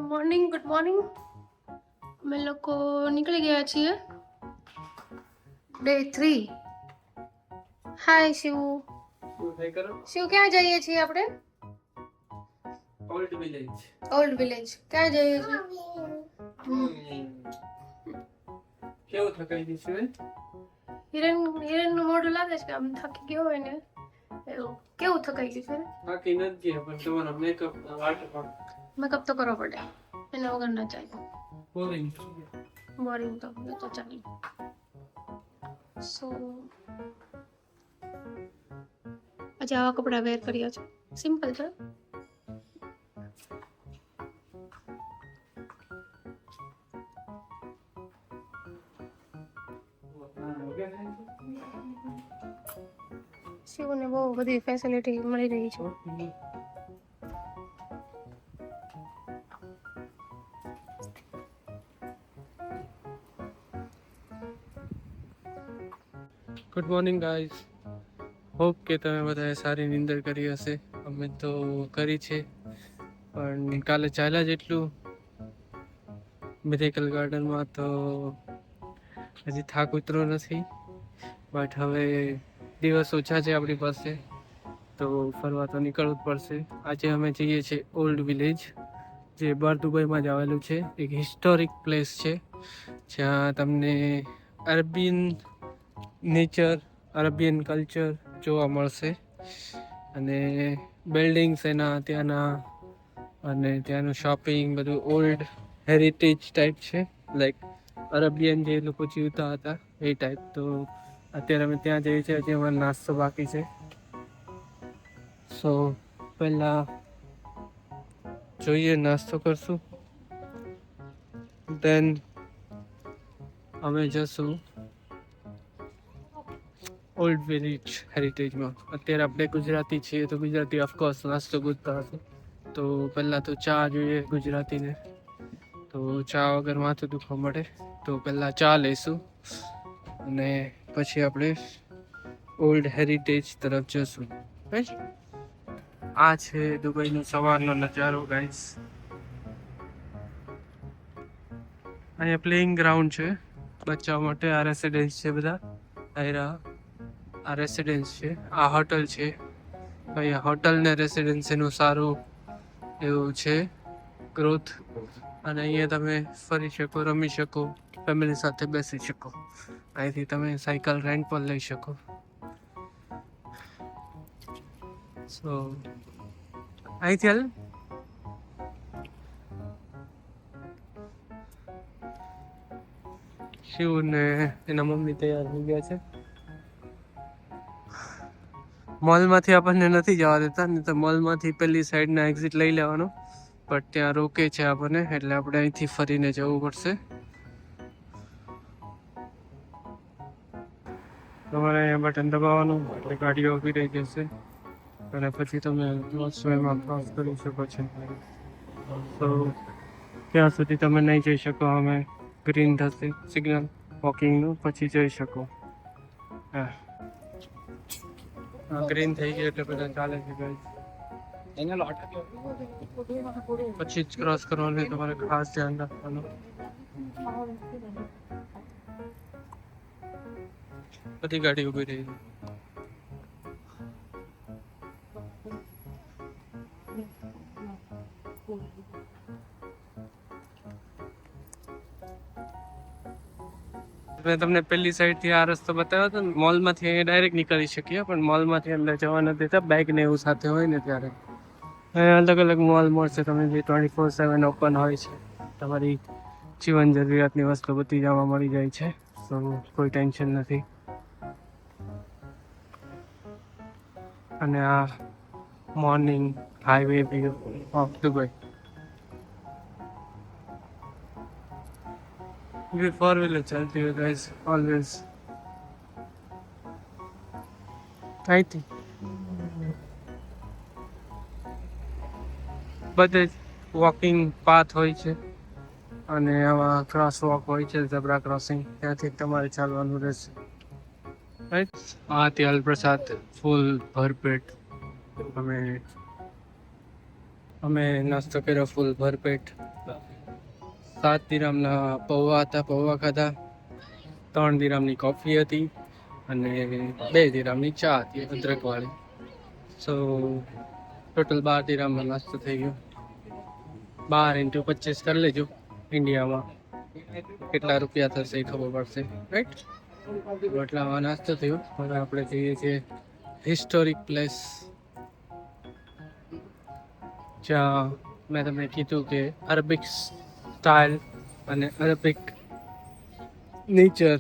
Morning, good morning. અમે લોકો નીકળી ગયા છીએ ડે 3. હાય શિવ. શિવ, ક્યાં જઈએ છીએ આપણે? Old village. Old village. ક્યાં જઈએ છીએ? કેવું થકાઈ ગઈ છે? હિરેનનું મોઢું લાગે છે કે આમ થાકી ગયો હોય ને એવું. કેવું થકાઈ ગયું છે? બાકી નથી પણ તમારો મેકઅપ વાટકો મેકઅપ તો કરવો પડે, એના વગર ના ચાલે. બોરિંગ. બોરિંગ તો ચાલે. સો આજે આવા કપડા વેર કર્યા છે, સિમ્પલ છે. શિવને બહુ બધી ફેસિલિટી મળી રહી છે. Good morning guys. હોપ કે તમે બધાએ સારી નીંદર કરી હશે. અમે તો કરી છે, પણ કાલે ચાલ્યા જેટલું મિરેકલ ગાર્ડનમાં તો હજી થાક ઉતરો નથી. બટ હવે દિવસ ઓછા છે આપણી પાસે, તો ફરવા તો નીકળવું જ પડશે. આજે અમે જઈએ છીએ ઓલ્ડ વિલેજ, જે દુબઈમાં જ આવેલું છે. એક હિસ્ટોરિક પ્લેસ છે જ્યાં તમને અરેબિયન નેચર, અરેબિયન કલ્ચર જોવા મળશે. અને બિલ્ડિંગ્સ એના ત્યાંના, અને ત્યાંનું શોપિંગ બધું ઓલ્ડ હેરિટેજ ટાઈપ છે, લાઈક અરેબિયન જે લોકો જીવતા હતા એ ટાઈપ. તો અત્યારે અમે ત્યાં જઈએ છીએ. હજી અમારો નાસ્તો બાકી છે. સો પહેલાં જોઈએ, નાસ્તો કરશું, દેન અમે જશું ઓલ્ડ વિલેજ હેરિટેજમાં. અત્યારે આપણે ગુજરાતી છીએ તો ગુજરાતી ઓફકોર્સ નાસ્તો ગોતતા હશે. તો પહેલાં તો ચા જોઈએ ગુજરાતીને, તો ચા વગર માથું દુખવા મળે. તો પહેલાં ચા લઈશું અને પછી આપણે ઓલ્ડ હેરિટેજ તરફ જશું. આ છે દુબઈનો સવારનો નજારો ગાઈસ. અહીંયા પ્લેઇંગ ગ્રાઉન્ડ છે બચ્ચાઓ માટે. આ રેસિડેન્સ છે બધા. આ રેસિડેન્સ છે, આ હોટલ છે. અહીંયા હોટલ ને રેસિડેન્સ એનું સારું એવું છે ગ્રોથ. અને અહીંયા તમે ફરી શકો, રમી શકો, ફેમિલી સાથે બેસી શકો. અહીંથી તમે સાયકલ રેન્ટ પર લઈ શકો. સો અહીંથી હાલ. શિવ ને એના મમ્મી તૈયાર થઈ ગયા છે. મોલમાંથી આપણને નથી જવા દેતા, નહીં તો મોલમાંથી પેલી સાઈડના એક્ઝિટ લઈ લેવાનો, બટ ત્યાં રોકે છે આપણને, એટલે આપણે અહીંથી ફરીને જવું પડશે. તમારે અહીંયા બટન દબાવવાનું એટલે ગાડીઓ ઊભી રહી જશે, અને પછી તમે વોશરૂમમાં ક્રોસ કરી શકો છો. તો ત્યાં સુધી તમે નહીં જઈ શકો. અમે ગ્રીન થશે સિગ્નલ વોકિંગનું, પછી જઈ શકો. હા, ગ્રીન થઈ ગયું એટલે બધા ચાલે છે ગાઈસ. પછી જ ક્રોસ કરવાનું, તમારે ખાસ ધ્યાન રાખવાનું. બધી ગાડી ઊભી રહી છે. મેં તમને પેલી સાઈડ થી આ રસ્તો બતાવ્યો હતો ને, મોલમાંથી અહીંયા ડાયરેક્ટ નીકળી શકીએ, પણ મોલમાંથી અંદર જવા નથી દેતા, બેગ ને એવું સાથે હોય ને ત્યારે. અહીંયા અલગ અલગ મોલ મળશે તમને, જે 24/7 ઓપન હોય છે. તમારી જીવન જરૂરિયાતની વસ્તુ બધી જવા મળી જાય છે, તો કોઈ ટેન્શન નથી. અને આ morning highway view of Dubai. ये 4 व्हीलर चलती है गाइस ऑलवेज. અહીંથી બધે વોકિંગ પાથ હોય છે, અને આવા ક્રોસ વોક હોય છે, ઝેબ્રા ક્રોસિંગ, ત્યાંથી તમારે ચાલવાનું રહેશે. રાઈટ. આ ત્યાલ પ્રસાદ ફૂલ ભરપેટ અમે અમે નાસ્તો કર્યો ફૂલ ભરપેટ. 7 દિરહમના પૌવા હતા, પૌવા ખાધા. 3 દિરહમની કોફી હતી અને 2 દિરહમની ચા હતી અદરકવાળી. સો ટોટલ 12 દિરહમનો નાસ્તો થઈ ગયો. 12 × 25 કરી લેજો ઇન્ડિયામાં કેટલા રૂપિયા થશે એ ખબર પડશે, રાઈટ? એટલામાં નાસ્તો થયો. હવે આપણે જઈએ છીએ હિસ્ટોરિક પ્લેસ, જ્યાં મેં તમને કીધું કે અરેબિક સ્ટાઇલ અને અરેબિક નેચર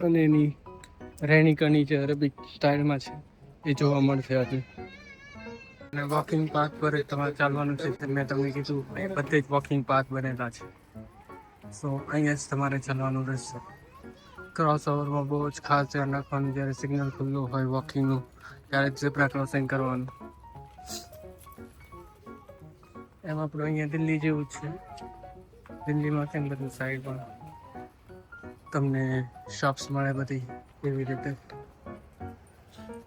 અને એની રહેણી કરણી જે અરેબિક સ્ટાઇલમાં છે એ જોવા મળશે આજે. અને વોકિંગ પાથ પર તમારે ચાલવાનું છે. મેં તમને કીધું એ બધે જ વોકિંગ પાથ બનેલા છે. સો અહીંયા જ તમારે ચાલવાનું રહેશે. ક્રોસ ઓવરમાં બહુ જ ખાસ ધ્યાન રાખવાનું, જ્યારે સિગ્નલ ખુલ્લું હોય વોકિંગનું ત્યારે ઝેબ્રા ક્રોસિંગ કરવાનું. એમ આપણું અહીંયા દિલ્હી જેવું જ છે. દિલ્હીમાં કેમ બધું સાઈડમાં તમને શોપ્સ મળે બધી એવી રીતે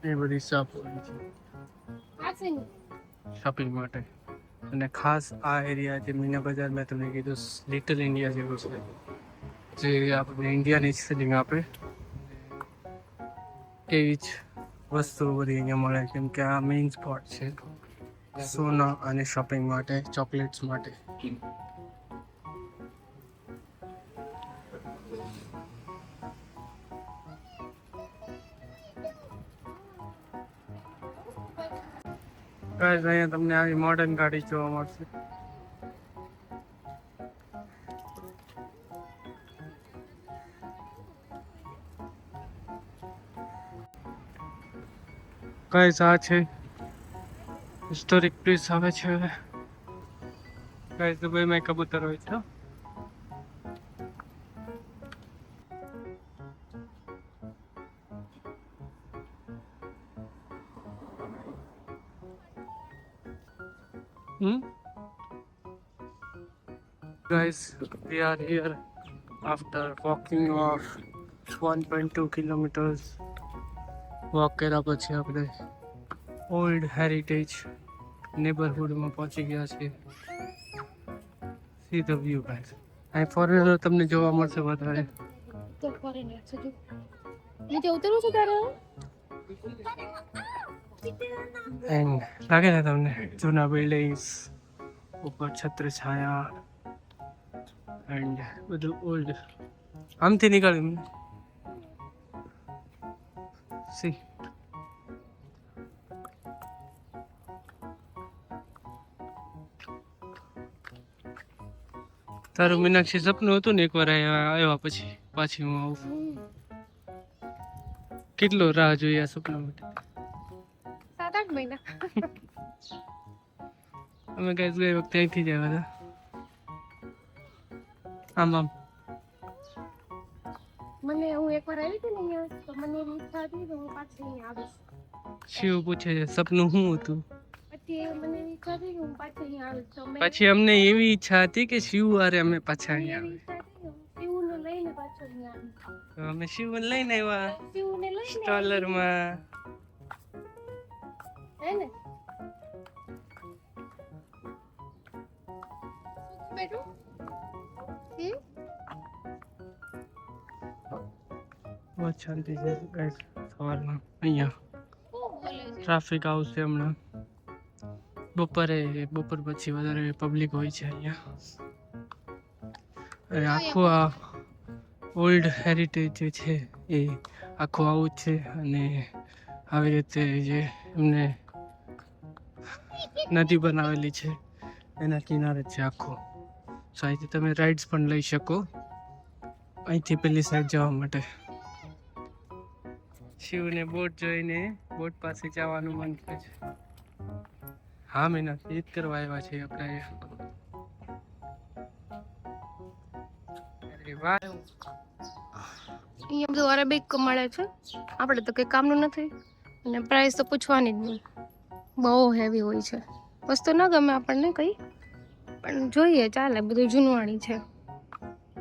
એ બધી શોપ હોય છે શોપિંગ માટે. અને ખાસ આ એરિયા જે મીના બજાર મેં તમને કીધું લિટલ ઇન્ડિયા જેવું છે, જે આપણે ઇન્ડિયાની જ ફિલિંગ આપે એવી જ વસ્તુઓ બધી અહીંયા મળે. કેમ કે આ મેઇન સ્પોટ છે સોના અને શોપિંગ માટે, ચોકલેટ્સ માટે. ગાઈસ અહીંયા તમને આવી મોડર્ન ગાડી જોવા મળશે. ગાઈસ આ છે હિસ્ટોરિક પ્લેસ આવે છે. ગાઈસ દુબઈમાં કબૂતર હોય છે. Guys, we are here after walking of 1.2 kilometers. Walk કર્યા પછી આપણે ઓલ્ડ હેરિટેજ નેબરહુડમાં પહોંચી ગયા છીએ. See the view guys. અહીં ફોરેનર તમને જોવા મળશે વધારે. તો ફોરેનર છે જો નીચે ઉતરવું છે તારે એન્ડ લાગે ને તમને જૂના બિલ્ડિંગ્સ, ઉપર છત્ર છાયા એન્ડ બધું ઓલ્ડ. આમથી નીકળ્યું સી. તારું મીનાક્ષી સપનું હતું ને એકવાર આવ્યા પછી પાછી હું આવું. કેટલો રાહ જોઈએ આ સપના માટે. 7-8 મહિના. અમે ગઈ વખતે અહીંથી જ આવ્યા હતા. આમ આમ મને હું એકવાર આવી હતી ને અહીંયા તો મને એવી ઈચ્છા હતી કે હું પાછી અહીંયા આવીશ. શિવ પૂછે છે સપનું શું હતું. પછી મને એવી ઈચ્છા હતી કે હું પાછી અહીંયા આવીશ. તો મેં પછી અમને એવી ઈચ્છા હતી કે શિવ હારે અમે પાછા અહીંયા એવી ઈચ્છા હતી કે હું શિવને લઈને પાછો અહીંયા આવીશ. તો અમે શિવ લઈને આવ્યા શિવને લઈને સ્ટોલરમાં. હે ને બેઠું બહુ શાંતિ છે ગાઈસ. સવારમાં અહીંયા ટ્રાફિક આવશે હમણાં. બપોર પછી વધારે પબ્લિક હોય છે અહીંયા. અને આખું આ ઓલ્ડ હેરિટેજ જે છે એ આખું આવું જ છે. અને આવી રીતે જે એમને નદી બનાવેલી છે એના કિનારે જ છે આખું. સો અહીંથી તમે રાઇડ્સ પણ લઈ શકો અહીંથી પેલી સાઈડ જવા માટે. શિવને બોટ જોઈને બોટ પાસે જવાનું મન થાય છે. હા મેના ઈદ કરવા આવ્યા છે આપણે. અરે વાહ. અહીંયા બધું અરેબિક મળે છે. આપણે તો કંઈ કામનું નથી અને પ્રાઇસ તો પૂછવાની જ નહીં. બહુ હેવી હોય છે. વસ્તુ ન ગમે આપણને કંઈ પણ જોઈએ ચાલે. બધું જૂનવાણી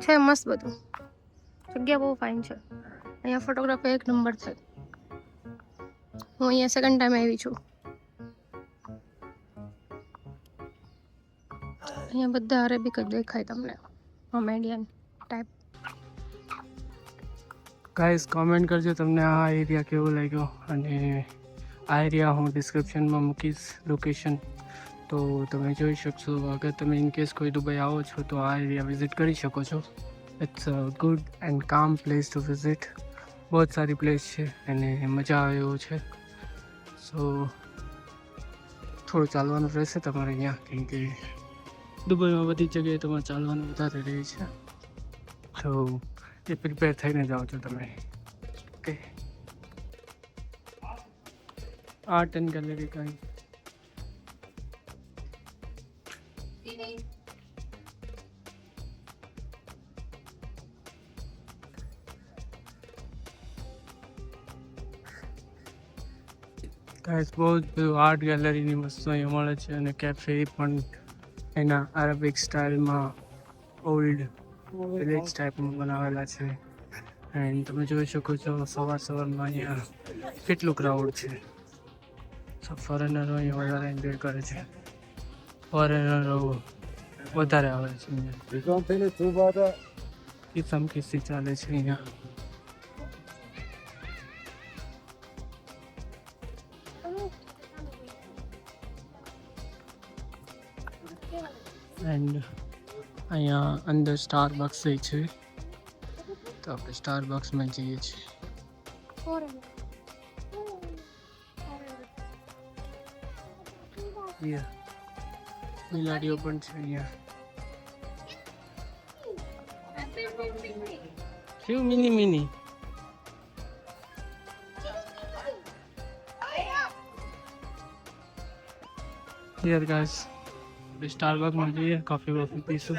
છે મસ્ત બધું. જગ્યા બહુ ફાઇન છે. અહીંયા ફોટોગ્રાફી એક નંબર છે. હું અહીંયા સેકન્ડ ટાઈમ આવી છું. અહીંયા બધા અરેબિક જ દેખાય તમને, મોમેડિયન ટાઈપ. ગાઈસ કોમેન્ટ કરજો તમને આ એરિયા કેવો લાગ્યો, અને આ એરિયા હું ડિસ્ક્રિપ્શનમાં મૂકીશ લોકેશન, તો તમે જોઈ શકશો. અગર તમે ઇનકેસ કોઈ દુબઈ આવો છો તો આ એરિયા વિઝિટ કરી શકો છો. ઇટ્સ અ ગુડ એન્ડ કામ પ્લેસ ટુ વિઝિટ. બહુ જ સારી પ્લેસ છે અને મજા આવે એવું છે. સો થોડું ચાલવાનું રહેશે તમારે અહીંયા, કેમ કે દુબઈમાં બધી જગ્યાએ તમારે ચાલવાનું વધારે રહે છે, તો એ પ્રિપેર થઈને જાઓ છો તમે. ઓકે, આર્ટ એન્ડ ગેલેરી કાંઈ ગાઈસ બહુ જ બધું આર્ટ ગેલેરીની વસ્તુ અહીંયા મળે છે, અને કેફે પણ એના અરેબિક સ્ટાઇલમાં ઓલ્ડ વિલેજ ટાઈપમાં બનાવેલા છે. એન્ડ તમે જોઈ શકો છો સવારમાં અહીંયા કેટલું ક્રાઉડ છે. સો ફોરેનરો અહીંયા વધારે એન્જોય કરે છે, ફોરેનરો વધારે આવે છે અહીંયા. કિસમ કિસ્સી ચાલે છે અહીંયા. એન્ડ અહીંયા અંદર સ્ટારબક્સ છે, તો આપણે સ્ટારબક્સમાં જઈએ છીએ. બિલાડીઓ પણ છે અહીંયા. કેવું મિની મિની યાર ગાઈસ. સ્ટારબક્સમાં જઈએ, coffee વોફી પીશું.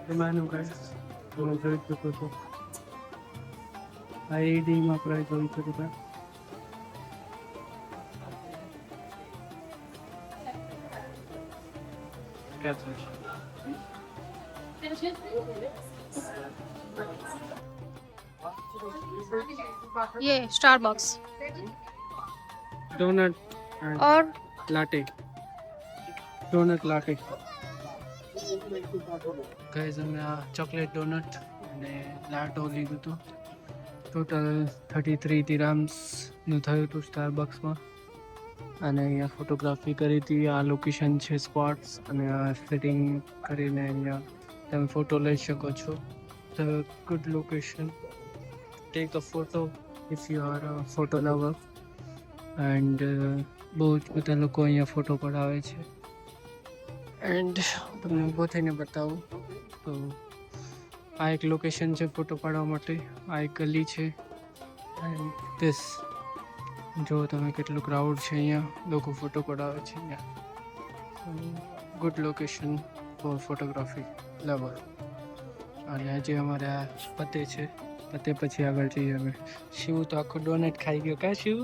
Hermano, guys, como yo he dicho, ahí dimos por ahí todo esto, ¿verdad? ¿Qué haces? ये स्टारबक्स डोनट और लाटे. Donut latte. ગાઈઝ અમે આ ચોકલેટ ડોનટ અને લાટો લીધું હતું. ટોટલ 33 દિરામ્સનું થયું હતું સ્ટારબક્સમાં. અને અહીંયા ફોટોગ્રાફી કરી હતી. આ લોકેશન છે સ્પોટ્સ, અને આ સેટિંગ કરીને અહીંયા તમે ફોટો લઈ શકો છો. The good location. Take a photo if you are a photo lover. And બહુ જ બધા લોકો અહીંયા ફોટો પડાવે છે. એન્ડ તમને ઊભો થઈને બતાવું તો આ એક લોકેશન છે ફોટો પાડવા માટે. આ એક ગલી છે. એન્ડ ધીસ જો તમે કેટલું ક્રાઉડ છે અહીંયા, લોકો ફોટો પડાવે છે અહીંયા. Good location for photography lover. અને હજી અમારે આ પતે છે, પતે પછી આગળ જઈએ અમે. શિવ તો આખો ડોનેટ ખાઈ ગયો. ક્યાં શિવ?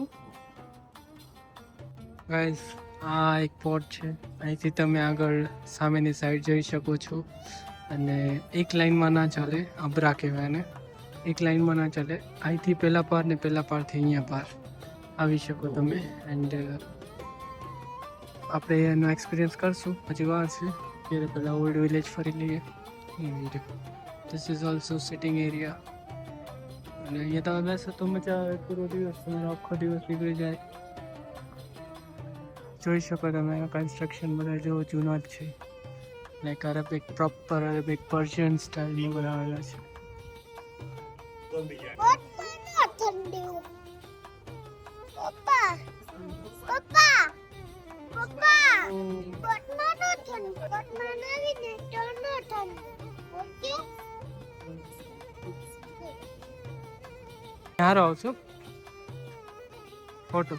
ગાઈઝ આ એક પોટ છે. અહીંથી તમે આગળ સામેની સાઈડ જઈ શકો છો. અને એક લાઈનમાં ના ચાલે, અબરા કહેવાય ને, એક લાઈનમાં ના ચાલે. અહીંથી પહેલા પાર ને પહેલા પારથી અહીંયા પાર આવી શકો તમે. એન્ડ આપણે એનો એક્સપિરિયન્સ કરશું, હજી વાર છે. ત્યારે પહેલાં ઓલ્ડ વિલેજ ફરી લઈએ. And this is also sitting area. અને અહીંયા તમે બેસો તો મજા આવે. પૂરો દિવસ તમારો આખો દિવસ નીકળી જાય. જોઈ શકો તમે કન્સ્ટ્રક્શન બધા જો જૂના જ છે, like Arabic, proper Arabic Persian સ્ટાઇલમાં બનાવેલા છે. સારો આવશો ફોટો.